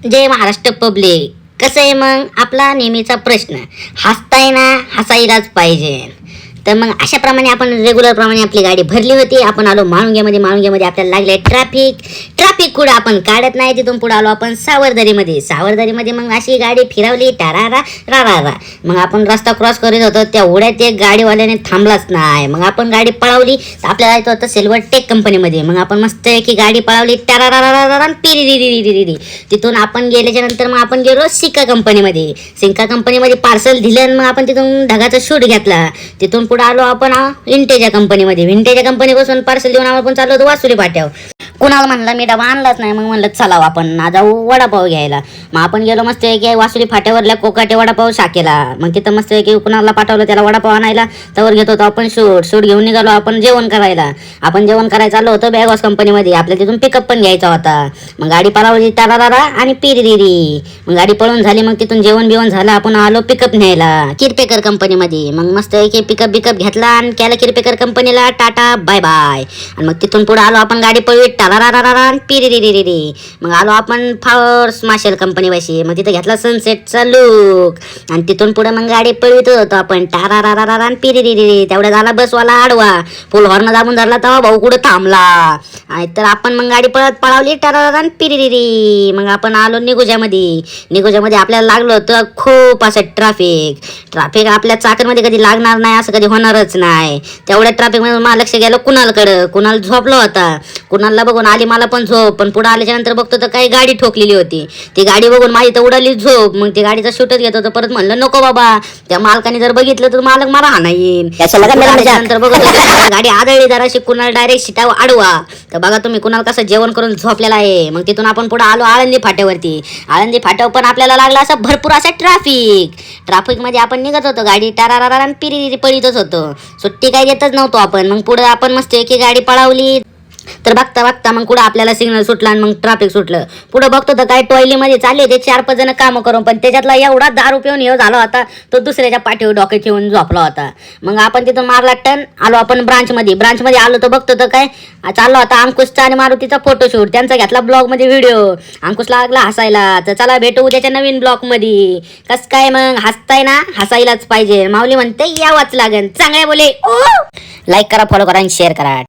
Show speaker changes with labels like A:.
A: जय Maharashtra public. कसं आहे मग आपला नेहमीचा प्रश्न, हसताय ना, हसायलाच पाहिजे. तर मग अशाप्रमाणे आपण रेग्युलर प्रमाणे आपली गाडी भरली होती. आपण आलो माळुंग्यामध्ये आपल्याला लागले ट्रॅफिक कुठं आपण काढत नाही. तिथून पुढे आलो आपण सावरदरीमध्ये मग अशी गाडी फिरवली टारारा रारा. मग आपण रस्ता क्रॉस करत होतो त्या उड्यात एक गाडीवाल्याने थांबलाच नाही. मग आपण गाडी पळवली तर आपल्याला जायचं होतं सिल्वर टेक कंपनीमध्ये. मग आपण मस्त की गाडी पळवली टारारा पिरी. तिथून आपण गेल्याच्या नंतर मग आपण गेलो सिक्का कंपनीमध्ये पार्सल दिलं. मग आपण तिथून ढगाचा शूट घेतला. तिथून पुढे आलो आपण विंटेज कंपनीपासून पार्सल देऊन आपण चाललो होतो वासुली फाट्यावर. कुणाला म्हणलं मी डबा आणलाच नाही. मग म्हणलं चला आपण ना जाऊ वडापाव घ्यायला. मग आपण गेलो मस्त की वासुली फाट्यावरल्या कोकाटे वडापाव शाखेला. मग तिथं मस्त की कुणाला पाठवलं त्याला वडापाव आणायला. तवर घेत होतो आपण शूट घेऊन निघालो आपण जेवण करायला. आपण जेवण करायला चाललो होतो बॅगॉस कंपनीमध्ये. आपल्याला तिथून पिकअप पण घ्यायचा होता. मग गाडी पळवली टारारा आणि पिरी. मग गाडी पळून झाली. मग तिथून जेवण झालं. आपण आलो पिकअप न्यायला किरपेकर कंपनीमध्ये. मग मस्त की पिकअप घेतला आणि केला किरपेकर कंपनीला टाटा बाय बाय. आणि मग तिथून पुढे आलो आपण गाडी पळवी टारारा पिरी. मग आलो आपण फ्लावर्स मार्शल कंपनी पाशी. मग तिथं घेतला सनसेटचा लुक. आणि तिथून पुढे मग गाडी पळवित होतो आपण टारारा पिरी. तेवढा झाला बसवाला आडवा. फुल हॉर्न दाबून धरला तेव्हा भाऊ कुठं थांबला. आणि तर आपण मग गाडी पळवली टारारा पिरी. मग आपण आलो निगोजामध्ये आपल्याला लागलं होतं खूप असं ट्रॅफिक आपल्या चाकरमध्ये कधी लागणार नाही असं कधी होणारच नाही. तेवढ्या ट्रॅफिकमध्ये मला लक्ष गेलं कुणाल झोपला होता. कुणाला बघून आली मला पण झोप. पण पुढे आल्याच्या नंतर बघतो तर काही गाडी ठोकलेली होती. ती गाडी बघून माझी तर उडाली झोप. मग ती गाडीचा शूटच घेत होतं. परत म्हणलं नको बाबा, त्या मालकाने जर बघितलं तर मालक मला हाणाईन. नंतर बघत गाडी आदळली जराशी कुणाला डायरेक्ट शिटाव आडवा. तर बघा तुम्ही कुणाला कसं जेवण करून झोपलेला आहे. मग तिथून आपण पुढे आलो आळंदी फाट्यावर पण आपल्याला लागला असं भरपूर असं ट्रॅफिक मध्ये आपण निघत होतो. गाडी टारारा पिरी पळीतच होतो. सुट्टी काही देतच नव्हतो आपण. मग पुढे आपण मस्त एक गाडी पळवली. तर बघता मग कुठं आपल्याला सिग्नल सुटला आणि मग ट्रॅफिक सुटलं. पुढे बघतो तर काय टॉयलेमध्ये चालले ते 4-5 जण कामं करून. पण त्याच्यातला एवढा दारू पिऊन हे झाला होता तो दुसऱ्याच्या पाठीवर डोके ठेवून झोपला होता. मग आपण तिथून मारला टन आलो आपण ब्रांचमध्ये आलो तर बघतो तर काय चालला होता अंकुशचा आणि मारुतीचा फोटोशूट. त्यांचा घेतला ब्लॉगमध्ये व्हिडिओ. अंकुशला लागला हसायला. तर चला भेटू उद्याच्या नवीन ब्लॉगमध्ये. कस काय मग हसताय ना, हसायलाच पाहिजे. माऊली म्हणते यावंच लागेल. चांगल्या बोले. लाईक करा, फॉलो करा आणि शेअर करा.